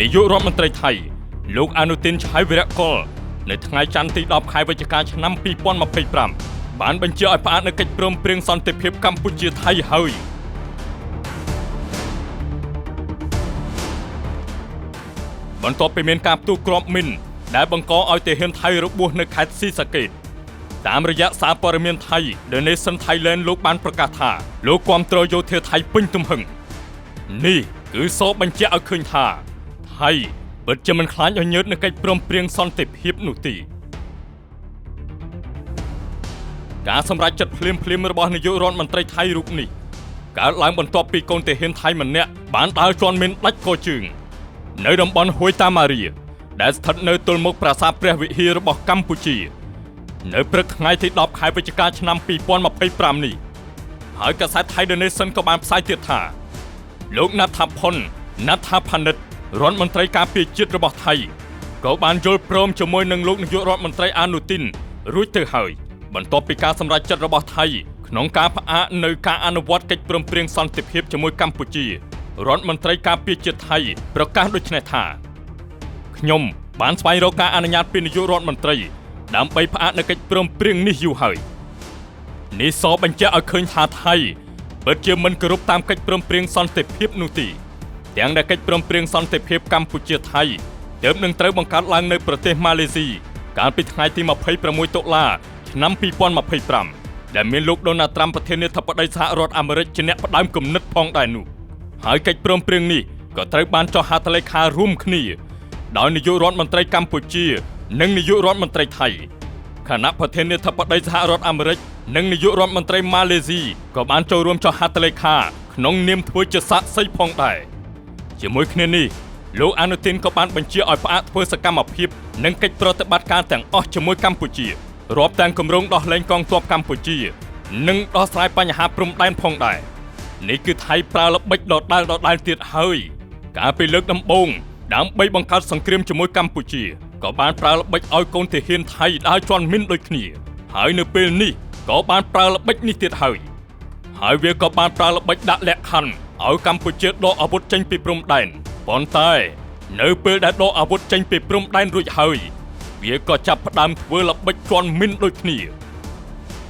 នាយករដ្ឋមន្ត្រីថៃលោកអនុទាន ឆៃវីរៈកុលនៅថ្ងៃច័ន្ទទី 10 ខែវិច្ឆិកាឆ្នាំ 2025 បានបញ្ជាឲ្យផ្អាកនូវកិច្ចព្រមព្រៀងសន្តិភាពកម្ពុជាថៃហើយបន្ទាប់ពីមានការផ្ទុះគ្រាប់មីនដែលបង្កឲ្យទាហានថៃរបួសនៅខេត្តស៊ីសាកេតតាមរយៈសារព័ត៌មានថៃ The Nation Thailand លោកបានប្រកាសថាលោកគាំទ្រយោធាថៃពេញទំហឹងនេះគឺសរបញ្ជាក់ឲ្យឃើញថាថៃពិតជាមិនខ្លាចឲ្យញើសនៅកិច្ចព្រមព្រៀងសន្តិភាពនោះទេការសម្រេចចិត្តភ្លាមៗរបស់នាយករដ្ឋមន្ត្រីថៃរូបនេះកើតឡើងបន្ទាប់ពីកូនទាហានថៃម្នាក់បានដើរជន់មីនដាច់កជើងនៅតំបន់ហួយតាម៉ារីដែលស្ថិតនៅទល់មុខប្រាសាទព្រះវិហាររបស់កម្ពុជានៅព្រឹកថ្ងៃទី 10 ខែវិច្ឆិកាឆ្នាំ 2025 នេះហើយកាសែត Thai The Nation ក៏បានផ្សាយទៀតថាលោកណាត់ថាផុនណាត់ថាផានិតរដ្ឋមន្ត្រីការពារជាតិរបស់ថៃក៏បានយល់ព្រមជាមួយនឹងលោកនាយករដ្ឋមន្ត្រីអនុទានរួចទៅហើយបន្ទាប់ពីការសម្រេចចិត្តរបស់ថៃក្នុងការផ្អាកនៅការអនុវត្តកិច្ចព្រមព្រៀងសន្តិភាពជាមួយកម្ពុជារដ្ឋមន្ត្រីការពារជាតិថៃប្រកាសដូចនេះថាខ្ញុំបានស្វែងរកការអនុញ្ញាតពីនាយករដ្ឋមន្ត្រីដើម្បីផ្អាកនៅកិច្ចព្រមព្រៀងនេះយូរហើយនេះសបញ្ជាក់ឲ្យឃើញថាថៃពិតជាមិនគោរពតាមកិច្ចព្រមព្រៀងសន្តិភាពនោះទេទាំងដែលកិច្ចព្រមព្រៀងសន្តិភាពកម្ពុជាថៃទើបនឹងត្រូវបង្កើតឡើងនៅប្រទេសម៉ាឡេស៊ីកាលពីថ្ងៃទី 26 តុលាឆ្នាំ 2025 ដែលមានលោកដូណាល់ត្រាំប្រធានាធិបតីសហរដ្ឋអាមេរិកជាអ្នកផ្ដើមគំនិតផងដែរនោះហើយកិច្ចព្រមព្រៀងនេះក៏ត្រូវបានចុះហត្ថលេខារួមគ្នាដោយនាយករដ្ឋមន្ត្រីកម្ពុជានិងនាយករដ្ឋមន្ត្រីថៃគណៈប្រធានាធិបតីសហរដ្ឋអាមេរិកនិងនាយករដ្ឋមន្ត្រីម៉ាឡេស៊ីក៏បានចូលរួមចុះហត្ថលេខាក្នុងនាមធ្វើជាសាក្សីផងដែរជាមួយគ្នានេះលោកអនុទានក៏បានបញ្ជាឲ្យផ្អាកធ្វើសកម្មភាពនិងកិច្ចប្រតិបត្តិការទាំងអស់ជាមួយកម្ពុជារាប់ទាំងគម្រោងដោះលែងកងទ័ពកម្ពុជានិងដោះស្រាយបញ្ហាព្រំដែនផងដែរនេះគឺថៃប្រើល្បិចដដែលទៀតហើយកាលពីលើកដំបូងដើម្បីបង្កើតសង្គ្រាមជាមួយកម្ពុជាក៏បានប្រើល្បិចឲ្យកូនទាហានថៃដើរជន់មីនដូចគ្នាហើយនៅពេលនេះក៏បានប្រើល្បិចនេះទៀតហើយវាក៏បានប្រើល្បិចដាក់លក្ខខណ្ឌឲ្យកម្ពុជាដកអាវុធចេញពីព្រំដែនប៉ុន្តែនៅពេលដែលដកអាវុធចេញពីព្រំដែនរួចហើយវាក៏ចាប់ផ្ដើមធ្វើល្បិចជន់មីនដូចគ្នា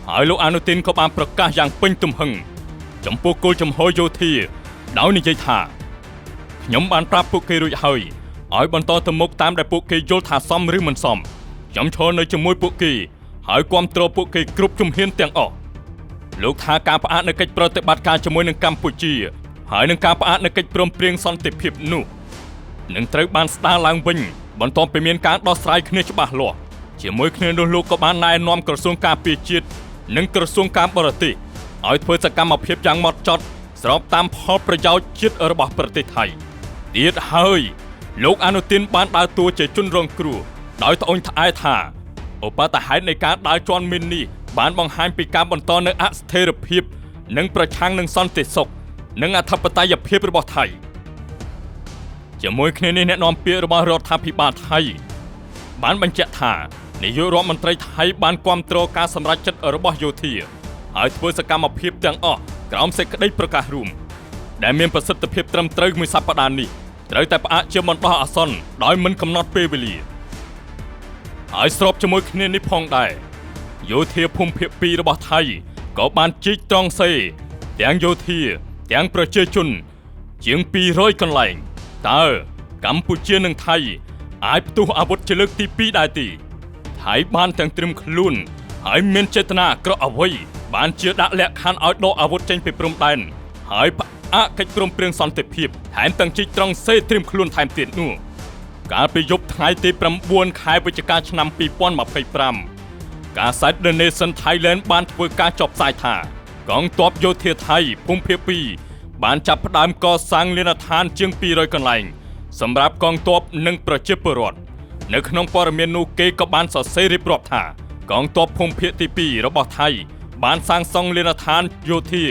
ហើយលោកអនុទានក៏បានប្រកាសយ៉ាងពេញទំហឹងចំពោះគោលជំហរយោធាដោយនិយាយថាខ្ញុំបានប្រាប់ពួកគេរួចហើយឲ្យបន្តទៅមុខតាមដែលពួកគេយល់ថាសមឬមិនសមខ្ញុំឈរនៅជាមួយពួកគេហើយគាំទ្រពួកគេគ្រប់ជំហានទាំងអស់លោកថាការផ្អាកនៅកិច្ចប្រតិបត្តិការជាមួយនឹងកម្ពុជាហើយនឹងការផ្អាកនៅកិច្ចព្រមព្រៀងសន្តិភាពនោះនឹងត្រូវបានស្ដារឡើងវិញបន្ទាប់ពីមានការដោះស្រាយគ្នាច្បាស់លាស់ជាមួយគ្នានោះលោកក៏បានណែនាំក្រសួងការពារជាតិនិងក្រសួងការបរទេសឲ្យធ្វើសកម្មភាពយ៉ាងហ្មត់ចត់ស្របតាមផលប្រយោជន៍ជាតិរបស់ប្រទេសថៃទៀតហើយលោកអនុទានបានដើរតួជាជនរងគ្រោះដោយត្អូញត្អែថាឧបទ្ទហេតុនៃការដើរជន់មីននេះបានបង្ហាញពីការបន្តនៅអស្ថិរភាពនិងប្រឆាំងនឹងសន្តិសុខនិងអធិបតេយ្យភាពរបស់ថៃជាមួយគ្នានេះអ្នកនាំពាក្យរបស់រដ្ឋាភិបាលថៃបានបញ្ជាក់ថានាយករដ្ឋមន្ត្រីថៃបានគាំទ្រការសម្រេចចិត្តរបស់យោធាហើយធ្វើសកម្មភាពទាំងអស់ក្រោមសេចក្តីប្រកាសរួមដែលមានប្រសិទ្ធភាពត្រឹមត្រូវមួយសប្តាហ៍នេះត្រូវតែផ្អាកជាបណ្ដោះអាសន្នដោយមិនកំណត់ពេលវេលាហើយស្របជាមួយគ្នានេះផងដែរយោធាភូមិភាគ2របស់ថៃក៏បានជីកត្រង់សេទាំងយោធាទាំងប្រជាជនជាង200កន្លែងតើកម្ពុជានិងថៃអាចផ្ទុះអាវុធជាលើកទី2ដែរទេថៃបានទាំងត្រៀមខ្លួនហើយមានចេតនាអាក្រក់អ្វីបានជាដាក់លក្ខខណ្ឌឲ្យដកអាវុធចេញពីព្រំដែនហើយផ្អាកកិច្ចព្រមព្រៀងសន្តិភាពថែមទាំងជីកត្រង់សេត្រៀមខ្លួនថែមទៀតនោះកាលពីយប់ថ្ងៃទី 9 ខែវិច្ឆិកាឆ្នាំ 2025 កាសែត The Nation Thailand បានធ្វើការចុះផ្សាយថាកងទ័ពយោធាថៃភូមិភាគ2បានចាប់ផ្ដើមកសាងលានដ្ឋានជាង200កន្លែងសម្រាប់កងទ័ពនិងប្រជាពលរដ្ឋនៅក្នុងព័ត៌មាននោះគេក៏បានសរសេររៀបរាប់ថាកងទ័ពភូមិភាគទី2របស់ថៃបានសាងសង់លានដ្ឋានយោធា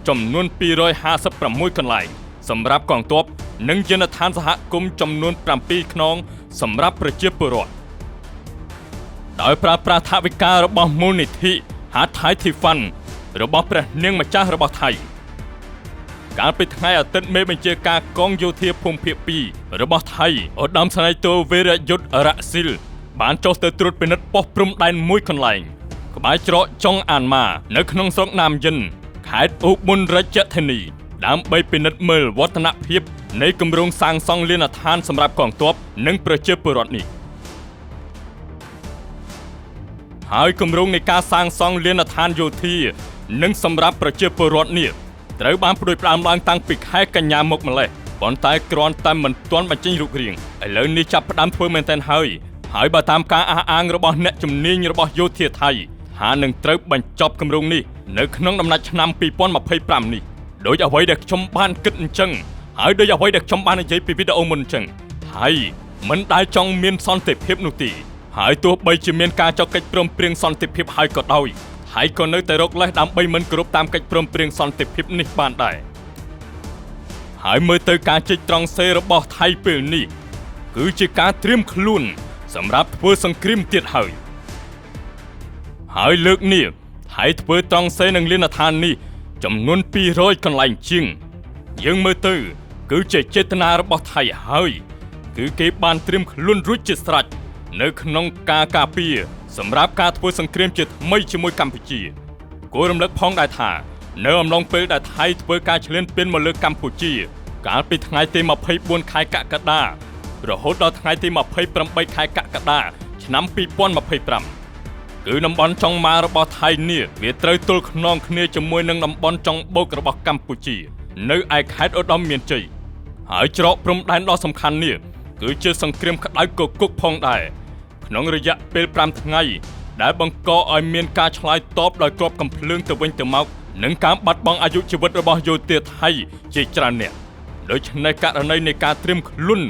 ចំនួន256កន្លែងសម្រាប់កងទ័ពនិងយានដ្ឋានសហគមន៍ចំនួន7ខ្នងសម្រាប់ប្រជាពលរដ្ឋដោយប្រើប្រាស់ថវិការបស់មូលនិធិ Hatay Thifan របស់ព្រះនាងម្ចាស់របស់ថៃ ការពីថ្ងៃអាទិត្យមេបញ្ជាការកងយោធាភូមិភាគ2របស់ថៃឧត្តមសេនីយ៍តូវេរយុទ្ធរៈស៊ីលបានចុះទៅត្រួតពិនិត្យប៉ុស្តិ៍ព្រំដែនមួយកន្លែងក្បែរច្រកចុងអានម៉ានៅក្នុងស្រុកណាមយិនខេត្តឧបលរាជធានីដើម្បីពិនិត្យមើលវឌ្ឍនភាពនៃគម្រោងសាងសង់លានដ្ឋានសម្រាប់កងទ័ពនិងប្រជាពលរដ្ឋនេះហើយគម្រោងនៃការសាងសង់លានដ្ឋានយោធានិងសម្រាប់ប្រជាពលរដ្ឋនេះត្រូវបានផ្ដួចផ្ដើមឡើងតាំងពីខែកញ្ញាមកម្លេះប៉ុន្តែគ្រាន់តែមិនទាន់បញ្ចេញរូបរាងឥឡូវនេះចាប់ផ្ដើមធ្វើមែនទែនហើយបើតាមការអះអាងរបស់អ្នកជំនាញរបស់យោធាថៃថានឹងត្រូវបញ្ចប់គម្រោងនេះនៅក្នុងដំណាច់ឆ្នាំ2025នេះដោយអ្វីដែលខ្ញុំបានគិតអញ្ចឹងហើយដោយអ្វីដែលខ្ញុំបាននិយាយពីវីដេអូមុនអញ្ចឹងថៃមិនដែលចង់មានសន្តិភាពនោះទេហើយទោះបីជាមានការចុះកិច្ចព្រមព្រៀងសន្តិភាពហើយក៏ដោយថៃក៏នៅតែរកលេសដើម្បីមិនគោរពតាមកិច្ចព្រមព្រៀងសន្តិភាពនេះបានដែរហើយមើលទៅការជិះត្រង់សេរបស់ថៃពេលនេះគឺជាការត្រៀមខ្លួនសម្រាប់ធ្វើសង្គ្រាមទៀតហើយលើកនេះថៃធ្វើត្រង់សេនឹងលានដ្ឋាននេះចំនួន200កន្លែងជាងយើងមើលទៅគឺជាចេតនារបស់ថៃហើយគឺគេបានត្រៀមខ្លួនរួចជាស្រេចនៅក្នុងការការពារសម្រាប់ការធ្វើសង្គ្រាមជាថ្មីជាមួយកម្ពុជាគួររំលឹកផងដែរថានៅអំឡុងពេលដែលថៃធ្វើការឈ្លានពានមកលើកម្ពុជាកាលពីថ្ងៃទី24ខែកក្កដារហូតដល់ថ្ងៃទី28ខែកក្កដាឆ្នាំ2025គឺតំបន់ចុងម៉ារបស់ថៃនេះវាត្រូវទល់ខ្នងគ្នាជាមួយនឹងតំបន់ចុងបូករបស់កម្ពុជានៅឯខេត្តឧត្តរមានជ័យហើយច្រកព្រំដែនដ៏សំខាន់នេះគឺជាសង្គ្រាមក្តៅគគុកផងដែរក្នុងរយៈពេល5ថ្ងៃដែលបង្កឲ្យមានការឆ្លើយតបដោយគ្រាប់កាំភ្លើងទៅវិញទៅមកនិងការបាត់បង់អាយុជីវិតរបស់យោធាថៃជាច្រើនអ្នកដូច្នេះករណីនៃការត្រៀមខ្លួន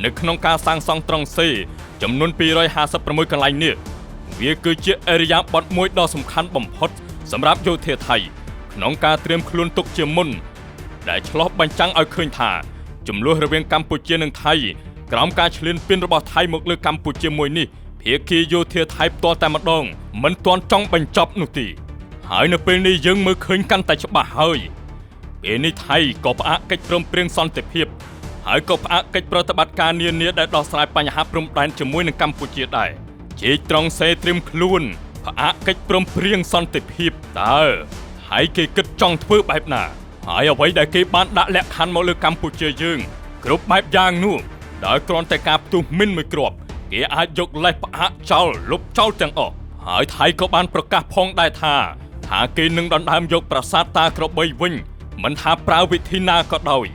នៅក្នុងការសាងសង់ត្រង់សេចំនួន256កន្លែងនេះវាគឺជាអរិយាប័ត្រមួយដ៏សំខាន់បំផុតសម្រាប់យោធាថៃក្នុងការត្រៀមខ្លួនទុកជាមុនដែលឆ្លុះបញ្ចាំងឲ្យឃើញថាជម្លោះរវាងកម្ពុជានិងថៃក្រោមការឈ្លានពានរបស់ថៃមកលើកម្ពុជាមួយនេះភាគីយោធាថៃផ្ទាល់តែម្ដងមិនទាន់ចង់បញ្ចប់នោះទេហើយនៅពេលនេះយើងមើលឃើញកាន់តែច្បាស់ហើយពេលនេះថៃក៏ផ្អាកកិច្ចព្រមព្រៀងសន្តិភាពហើយក៏ផ្អាកកិច្ចប្រតិបត្តិការនានាដែលដោះស្រាយបញ្ហាព្រំដែនជាមួយនឹងកម្ពុជាដែរជ័យត្រង់សេត្រៀមខ្លួនផ្អាកកិច្ចព្រមព្រៀងសន្តិភាពតើថៃគេគិតចង់ធ្វើបែបណាហើយអ្វីដែលគេបានដាក់លក្ខខណ្ឌមកលើកម្ពុជាយើងគ្រប់បែបយ៉ាងនោះដោយគ្រាន់តែការផ្ទុះមីនមួយគ្រាប់គេអាចយកលេសផ្អាកចោលលុបចោលទាំងអស់ហើយថៃក៏បានប្រកាសផងដែរថាគេនឹងដណ្ដើមយកប្រាសាទតាក្របីវិញមិនថាប្រើវិធីណាក៏ដោយ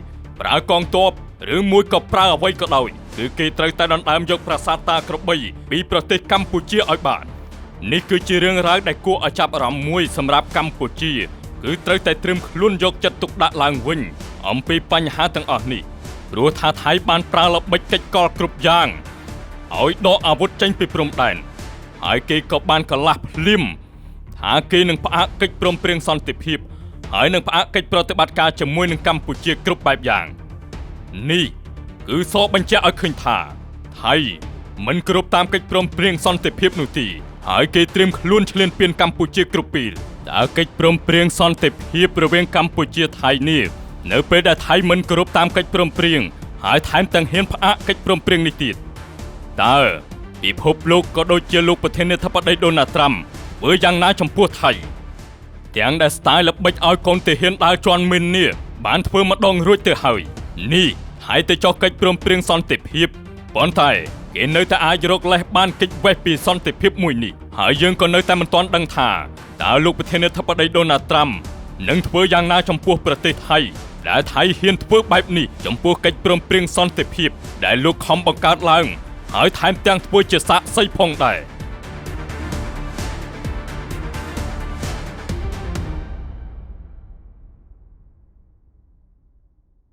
ប្រើកងទ័ពឬមួយក៏ប្រើអ្វីក៏ដោយគឺគេត្រូវតែដណ្ដើមយកប្រាសាទតាក្របីពីប្រទេសកម្ពុជាឲ្យបាននេះគឺជារឿងរ៉ាវដែលគួរឲ្យចាប់អារម្មណ៍មួយសម្រាប់កម្ពុជាគឺត្រូវតែត្រៀមខ្លួនយកចិត្តទុកដាក់ឡើងវិញអំពីបញ្ហាទាំងអស់នេះព្រោះថាថៃបានប្រើល្បិចកិច្ចកលគ្រប់យ៉ាងឲ្យដកអាវុធចេញពីព្រំដែនហើយគេក៏បានកលាស់ភ្លាមថាគេនឹងផ្អាកកិច្ចព្រមព្រៀងសន្តិភាពហើយនឹងផ្អាកកិច្ចប្រតិបត្តិការជាមួយនឹងកម្ពុជាគ្រប់បែបយ៉ាងនេះគឺសបញ្ជាក់ឲ្យឃើញថាថៃមិនគោរពតាមកិច្ចព្រមព្រៀងសន្តិភាពនោះទេហើយគេត្រៀមខ្លួនឈ្លានពានកម្ពុជាគ្រប់ពេលតើកិច្ចព្រមព្រៀងសន្តិភាពរវាងកម្ពុជាថៃនេះនៅពេលដែលថៃមិនគោរពតាមកិច្ចព្រមព្រៀងហើយថែមទាំងហ៊ានផ្អាកកិច្ចព្រមព្រៀងនេះទៀតតើពិភពលោកក៏ដូចជាលោកប្រធានាធិបតីដូណាល់ត្រាំធ្វើយ៉ាងណាចំពោះថៃទាំងដែលស្ទាយល្បិចឲ្យកូនទាហានដើរជន់មីននេះបានធ្វើម្ដងរួចទៅហើយនេះថៃទៅចុះកិច្ចព្រមព្រៀងសន្តិភាពប៉ុន្តែគេនៅតែអាចរកលេសបានកិច្ចវេះពីសន្តិភាពមួយនេះហើយយើងក៏នៅតែមិនទាន់ដឹងថាតើលោកប្រធានាធិបតីដូណាល់ត្រាំនឹងធ្វើយ៉ាងណាចំពោះប្រទេសថៃដែលថៃហ៊ានធ្វើបែបនេះចំពោះកិច្ចព្រមព្រៀងសន្តិភាពដែលលោកខំបង្កើតឡើងហើយថែមទាំងធ្វើជាសាក្សីផងដែរ